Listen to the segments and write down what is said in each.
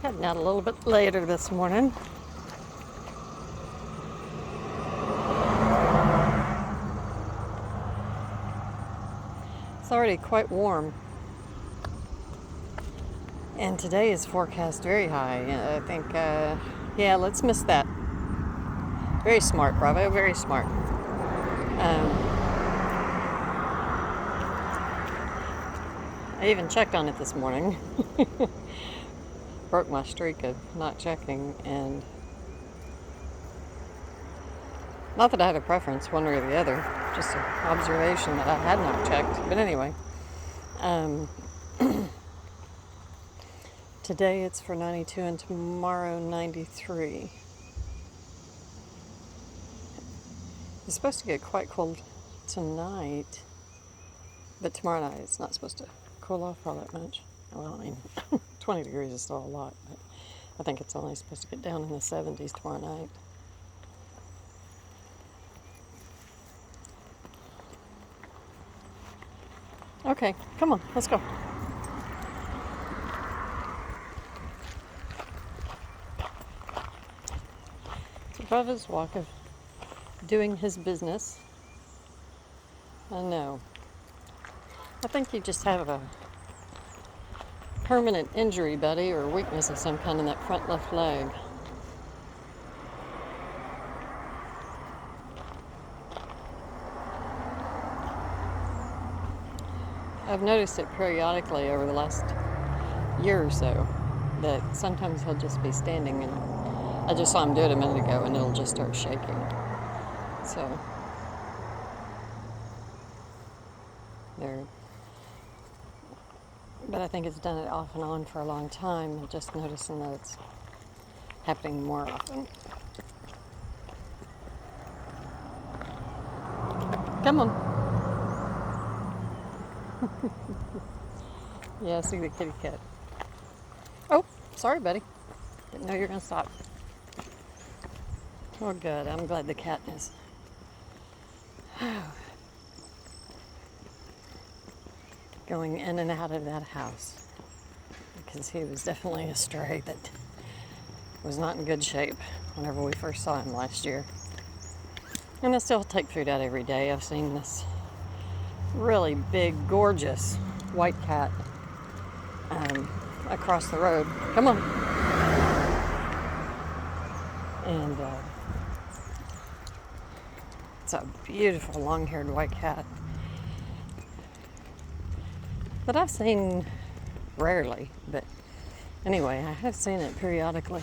Heading out a little bit later this morning. It's already quite warm. And today is forecast very high. I think, yeah, let's miss that. Very smart, Bravo, very smart. I even checked on it this morning. Broke my streak of not checking, and not that I had a preference one way or the other, just an observation that I had not checked. But anyway, today it's for 92 and tomorrow 93. It's supposed to get quite cold tonight, but tomorrow night it's not supposed to cool off all that much. Well, I mean, 20 degrees is still a lot, but I think it's only supposed to get down in the 70s tomorrow night. Okay, come on, let's go. So Bravo's walk of doing his business. I know. I think you just have a permanent injury, buddy, or weakness of some kind in that front left leg. I've noticed it periodically over the last year or so, that sometimes he'll just be standing, and I just saw him do it a minute ago, and it'll just start shaking. So there. But I think it's done it off and on for a long time. I'm just noticing that it's happening more often. Come on. Yeah, I see the kitty cat. Oh, sorry, buddy. Didn't know you were going to stop. Oh, good. I'm glad the cat is. Going in and out of that house, because he was definitely a stray that was not in good shape whenever we first saw him last year. And I still take food out every day. I've seen this really big, gorgeous white cat across the road. Come on. And it's a beautiful long-haired white cat that I've seen rarely, but anyway, I have seen it periodically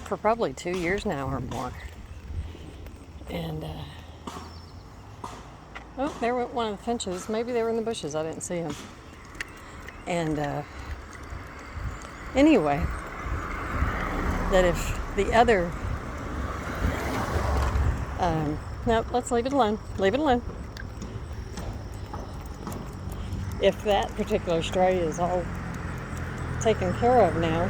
for probably 2 years now or more. And oh, there went one of the finches. Maybe they were in the bushes. I didn't see them. And anyway, that if the other no, let's leave it alone. Leave it alone. If that particular stray is all taken care of now.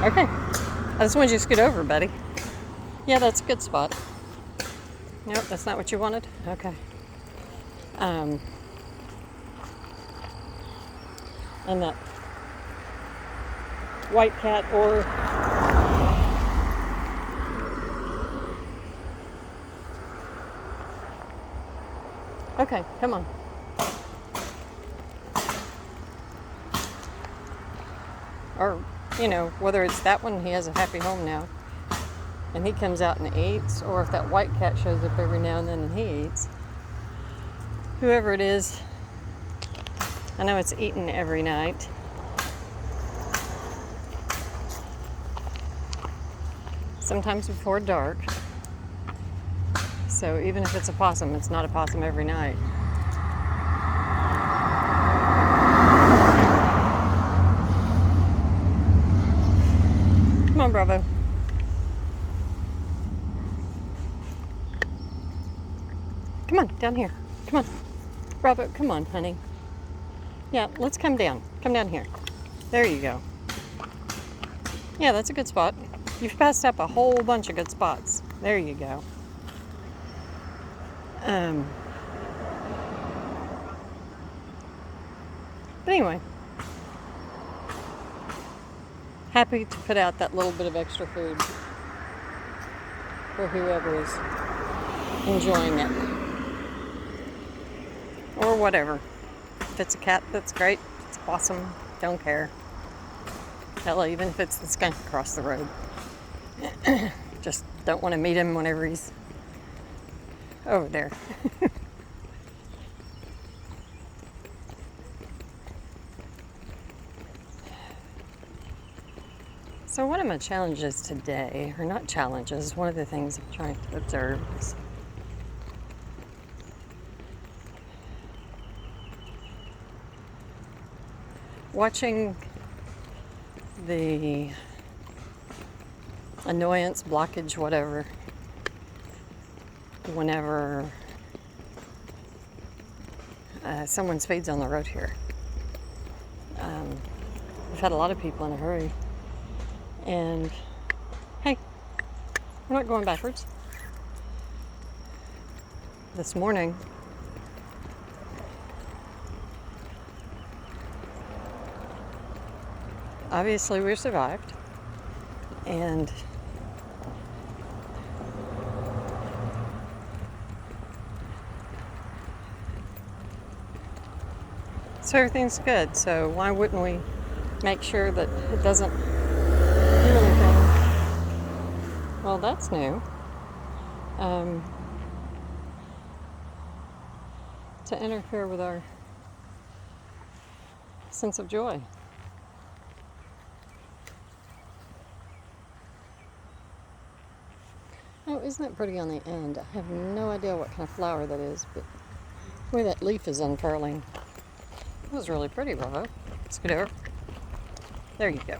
Okay. I just wanted you to scoot over, buddy. Yeah, that's a good spot. Nope, that's not what you wanted? Okay. And that white cat or okay, come on. Or, you know, whether it's that one, he has a happy home now, and he comes out and eats, or if that white cat shows up every now and then and he eats. Whoever it is, I know it's eaten every night. Sometimes before dark. So even if it's a possum, it's not a possum every night. Come on, Bravo. Come on, down here. Come on. Bravo, come on, honey. Yeah, let's come down. Come down here. There you go. Yeah, that's a good spot. You've passed up a whole bunch of good spots. There you go. But anyway, happy to put out that little bit of extra food for whoever is enjoying it. Or whatever. If it's a cat, that's great. It's awesome. Don't care. Hell, even if it's the skunk across the road. Just don't want to meet him whenever he's over there. So one of my challenges today, or not challenges, one of the things I'm trying to observe is watching the annoyance, blockage, whatever, whenever someone speeds on the road here. We've had a lot of people in a hurry. And hey, we're not going backwards. This morning, obviously we survived, and so everything's good. So why wouldn't we make sure that it doesn't do anything? Well, that's new. To interfere with our sense of joy. Oh, isn't that pretty on the end? I have no idea what kind of flower that is, but the way that leaf is unfurling. That was really pretty, Bravo. Scoot over. There you go.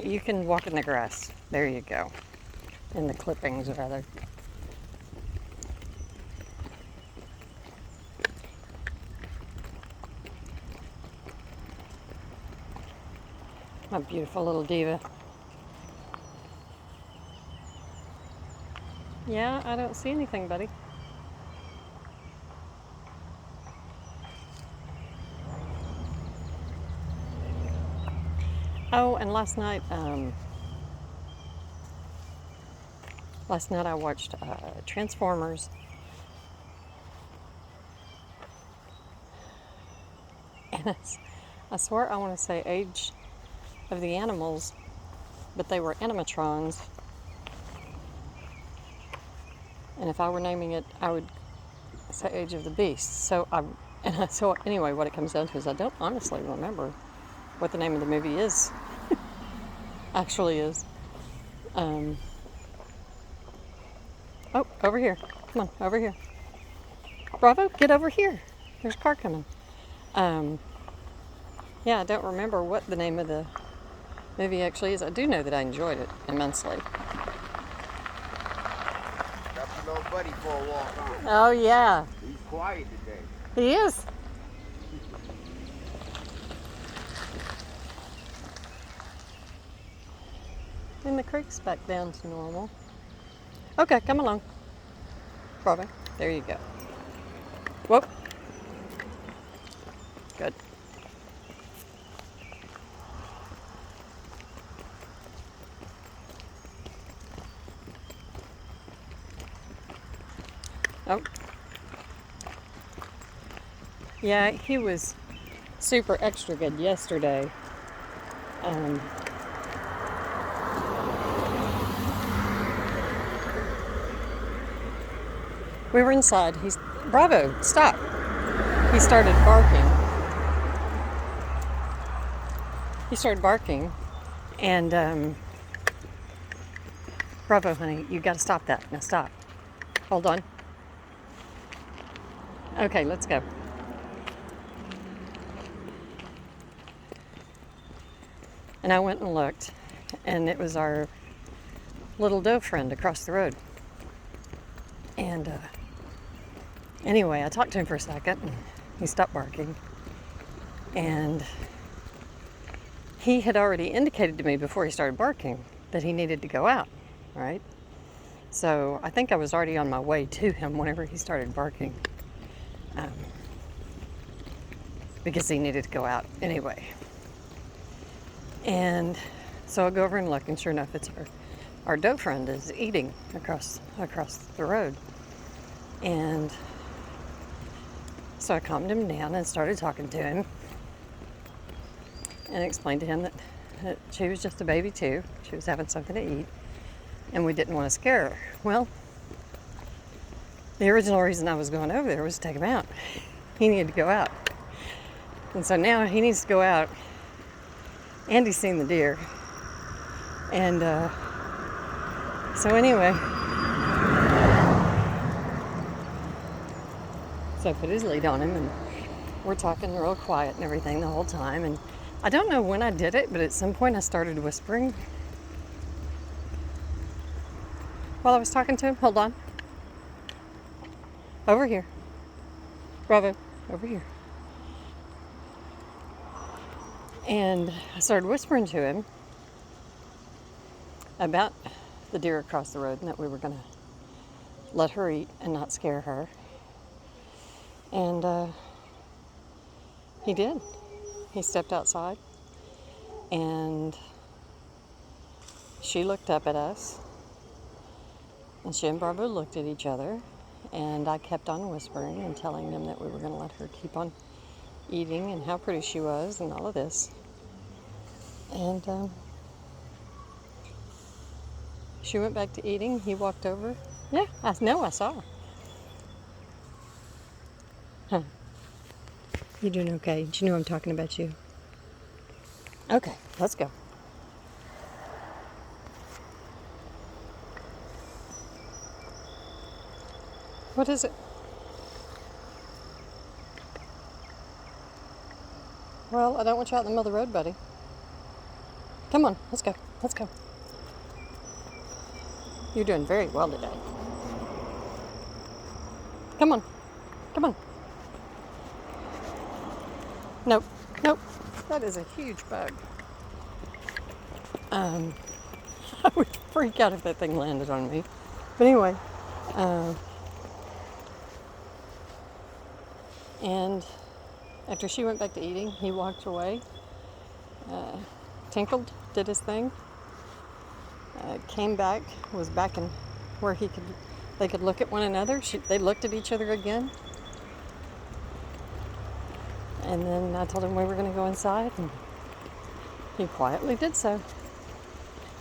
You can walk in the grass. There you go. In the clippings, rather. My beautiful little diva. Yeah, I don't see anything, buddy. Oh, and last night I watched Transformers. And I swear I want to say Age of the Animals, but they were animatrons. And if I were naming it, I would say Age of the Beast. So anyway, what it comes down to is I don't honestly remember what the name of the movie is. Actually is. Oh, over here. Come on, over here. Bravo, get over here. There's a car coming. Yeah, I don't remember what the name of the movie actually is. I do know that I enjoyed it immensely. Got your little buddy for a walk, huh? Oh, yeah. He's quiet today. He is. And the creek's back down to normal. Okay, come along. Bravo. There you go. Whoop. Good. Oh. Yeah, he was super extra good yesterday. We were inside. Bravo, stop. He started barking. And Bravo, honey, you got to stop that. Now stop. Hold on. Okay, let's go. And I went and looked, and it was our little doe friend across the road. And anyway, I talked to him for a second, and he stopped barking. And he had already indicated to me before he started barking that he needed to go out, right? So I think I was already on my way to him whenever he started barking. because he needed to go out anyway. And so I go over and look, and sure enough, it's our doe friend is eating across the road. And so I calmed him down and started talking to him and explained to him that she was just a baby too. She was having something to eat, and we didn't want to scare her. Well, the original reason I was going over there was to take him out. He needed to go out. And so now he needs to go out. And he's seen the deer. And so anyway, so I put his lead on him, and we're talking real quiet and everything the whole time. And I don't know when I did it, but at some point I started whispering while I was talking to him. Hold on. Over here. Bravo. Over here. And I started whispering to him about the deer across the road and that we were going to let her eat and not scare her. And he did. He stepped outside, and she looked up at us, and she and Bravo looked at each other, and I kept on whispering and telling them that we were going to let her keep on eating and how pretty she was and all of this. And she went back to eating. He walked over. Yeah, I know, I saw her. Huh. You doing okay? Do you know I'm talking about you? Okay, let's go. What is it? Well, I don't want you out in the middle of the road, buddy. Come on, let's go. Let's go. You're doing very well today. Come on. Come on. Nope. Nope. That is a huge bug. I would freak out if that thing landed on me. But anyway, and after she went back to eating, he walked away, tinkled, did his thing, came back, was back in where they could look at one another. They looked at each other again. And then I told him we were going to go inside, and he quietly did so.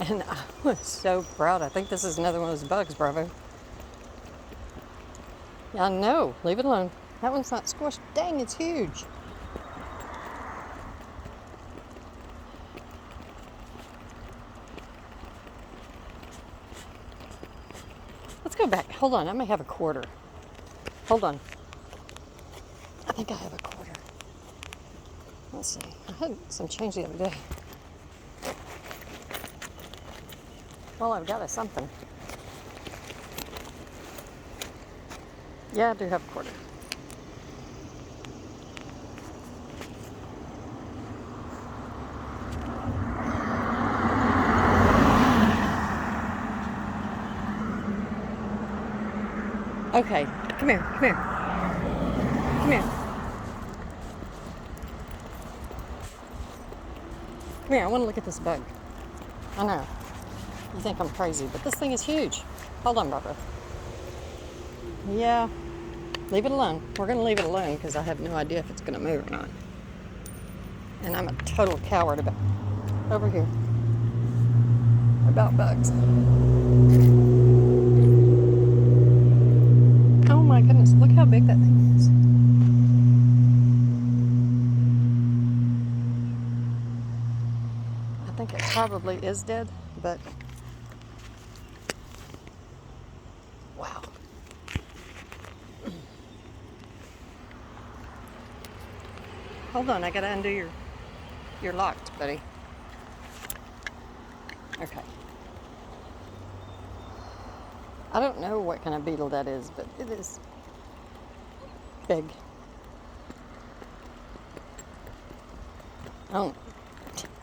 And I was so proud. I think this is another one of those bugs, Bravo. Yeah, I know. Leave it alone. That one's not squished. Dang, it's huge. Let's go back. Hold on. I may have a quarter. Hold on. I think I have a quarter. Let's see. I had some change the other day. Well, I've got something. Yeah, I do have a quarter. Okay, come here, come here. Come here. Come here, I want to look at this bug. I know. You think I'm crazy, but this thing is huge. Hold on, Barbara. Yeah, leave it alone. We're going to leave it alone because I have no idea if it's going to move or not. And I'm a total coward about bugs. Oh my goodness, look how big that thing is. I think it probably is dead, but wow. Hold on, I gotta undo your locked, buddy. Okay. I don't know what kind of beetle that is, but it is big. I don't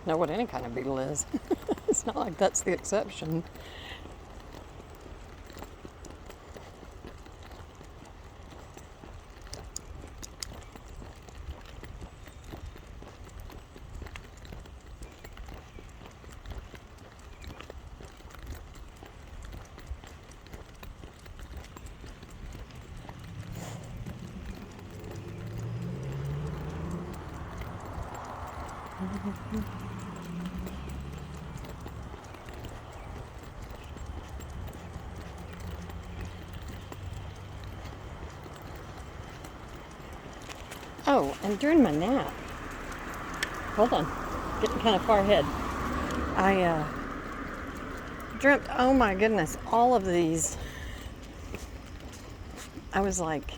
know what any kind of beetle is. It's not like that's the exception. Oh, and during my nap, hold on, getting kind of far ahead. I dreamt, oh my goodness, all of these. I was like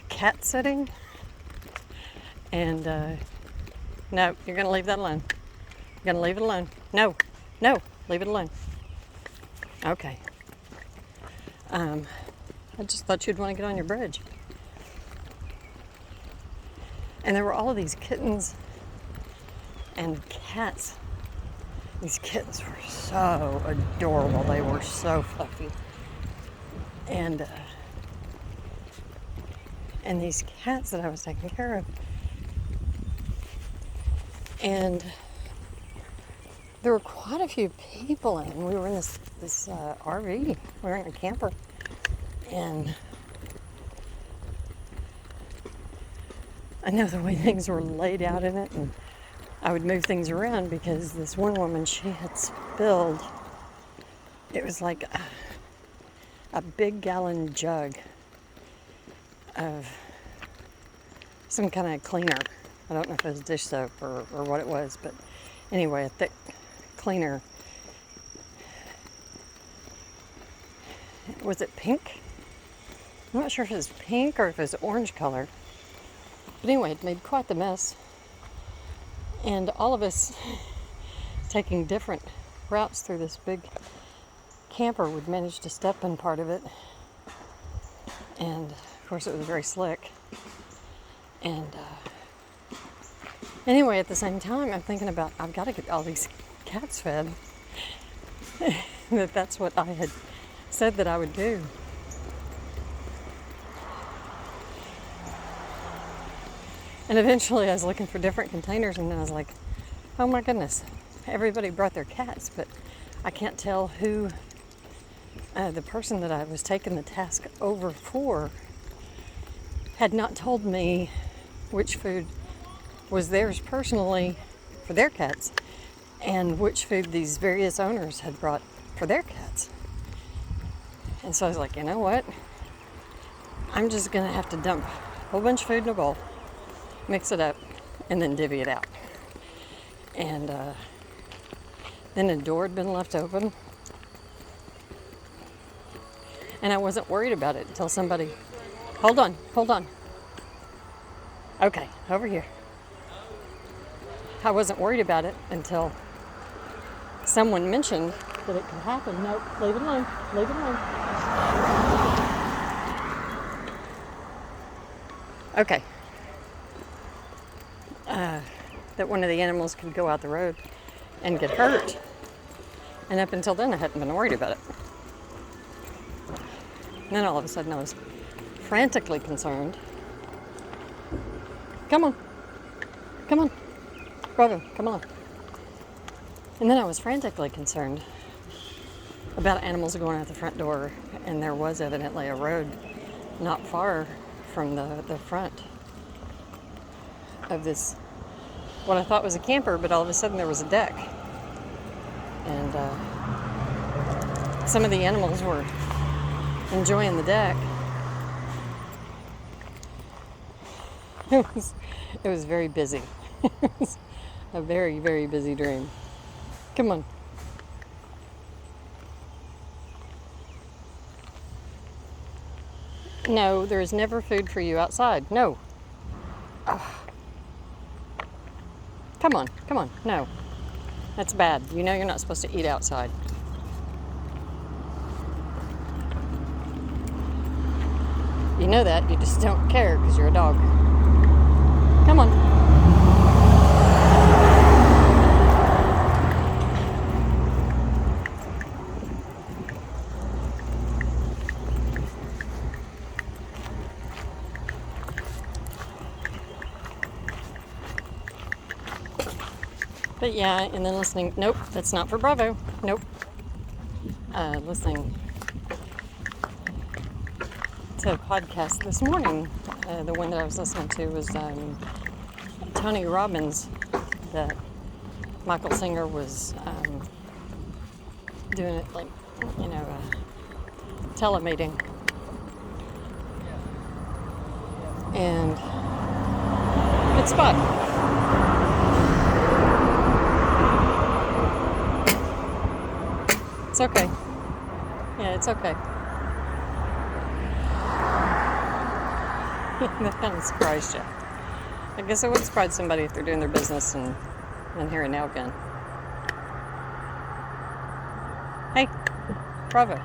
cat sitting, and no, you're gonna leave that alone. You're gonna leave it alone. No, leave it alone. Okay. I just thought you'd want to get on your bridge. And there were all of these kittens and cats. These kittens were so adorable. They were so fluffy. And these cats that I was taking care of. And there were quite a few people in it. We were in this RV. We were in a camper. And I know the way things were laid out in it, and I would move things around because this one woman, she had spilled, it was like a big gallon jug of some kind of cleaner. I don't know if it was dish soap or what it was, but anyway, a thick cleaner. Was it pink? I'm not sure if it was pink or if it was orange color. But anyway, it made quite the mess. And all of us taking different routes through this big camper would manage to step in part of it. And of course it was very slick. And anyway, at the same time, I'm thinking about, I've got to get all these cats fed. That's what I had said that I would do. And eventually I was looking for different containers, and then I was like, oh my goodness, everybody brought their cats, but I can't tell who the person that I was taking the task over for had not told me which food was theirs personally for their cats and which food these various owners had brought for their cats. And so I was like, you know what? I'm just going to have to dump a whole bunch of food in a bowl, mix it up, and then divvy it out. And then the door had been left open. And I wasn't worried about it until somebody, hold on. Okay, over here. I wasn't worried about it until someone mentioned that it could happen. Nope, leave it alone. Okay. That one of the animals could go out the road and get hurt. And up until then, I hadn't been worried about it. And then all of a sudden, I was frantically concerned. Come on. Bravo, come on. And then I was frantically concerned about animals going out the front door, and there was evidently a road not far from the front of this, what I thought was a camper, but all of a sudden there was a deck. And some of the animals were enjoying the deck. It was very busy. It was a very, very busy dream. Come on. No, there is never food for you outside. No. Ugh. Come on. No. That's bad. You know you're not supposed to eat outside. You know that. You just don't care because you're a dog. Come on. But yeah, and then listening, nope, that's not for Bravo. Nope. Listening to a podcast this morning. The one that I was listening to was Tony Robbins that Michael Singer was doing it like, a telemeeting. And good spot. It's okay. Yeah, it's okay. That kind of surprised you. I guess it would surprise somebody if they're doing their business and hear a nail gun. Hey, Bravo.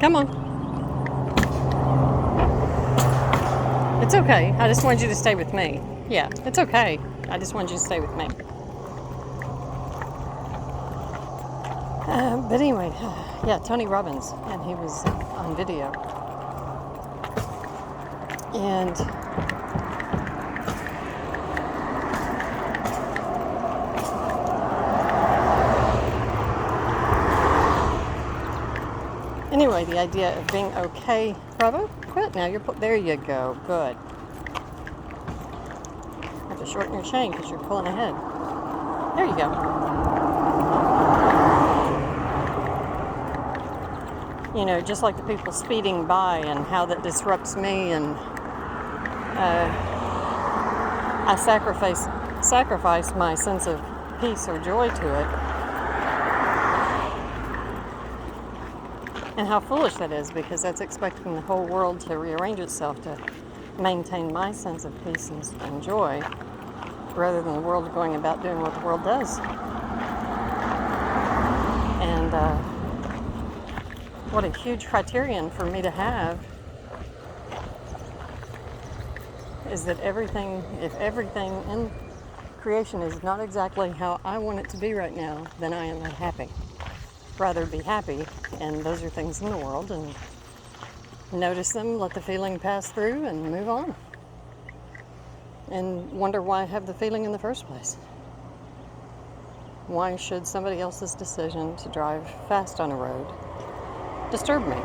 Come on. It's okay. I just wanted you to stay with me. Yeah, it's okay. I just wanted you to stay with me. But anyway, yeah, Tony Robbins, and he was on video. And anyway, the idea of being okay. Bravo, quit now. There you go. Good. You have to shorten your chain because you're pulling ahead. There you go. Just like the people speeding by and how that disrupts me, and I sacrifice my sense of peace or joy to it. And how foolish that is, because that's expecting the whole world to rearrange itself to maintain my sense of peace and joy, rather than the world going about doing what the world does. And what a huge criterion for me to have is that if everything in creation is not exactly how I want it to be right now, then I am unhappy. Rather be happy, and those are things in the world, and notice them, let the feeling pass through, and move on. And wonder why I have the feeling in the first place. Why should somebody else's decision to drive fast on a road disturb me?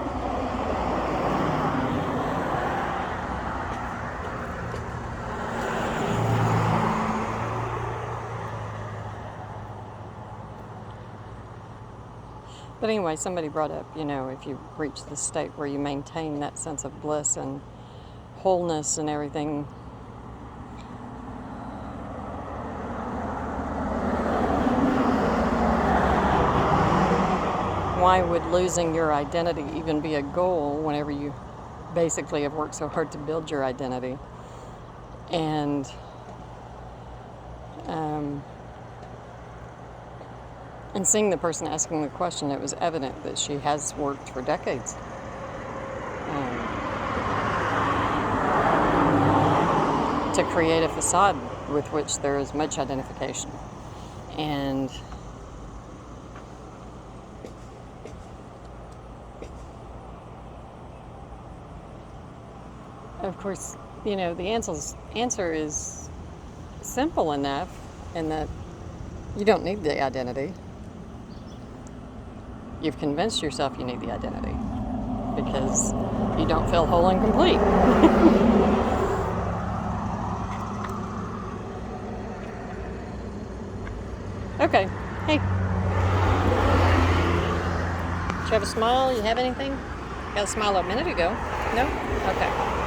But anyway, somebody brought up, if you reach the state where you maintain that sense of bliss and wholeness and everything, why would losing your identity even be a goal whenever you basically have worked so hard to build your identity? And seeing the person asking the question, it was evident that she has worked for decades to create a facade with which there is much identification. And of course, the answer is simple enough, in that you don't need the identity. You've convinced yourself you need the identity because you don't feel whole and complete. Okay. Hey. Did you have a smile? You have anything? Got a smile a minute ago? No? Okay.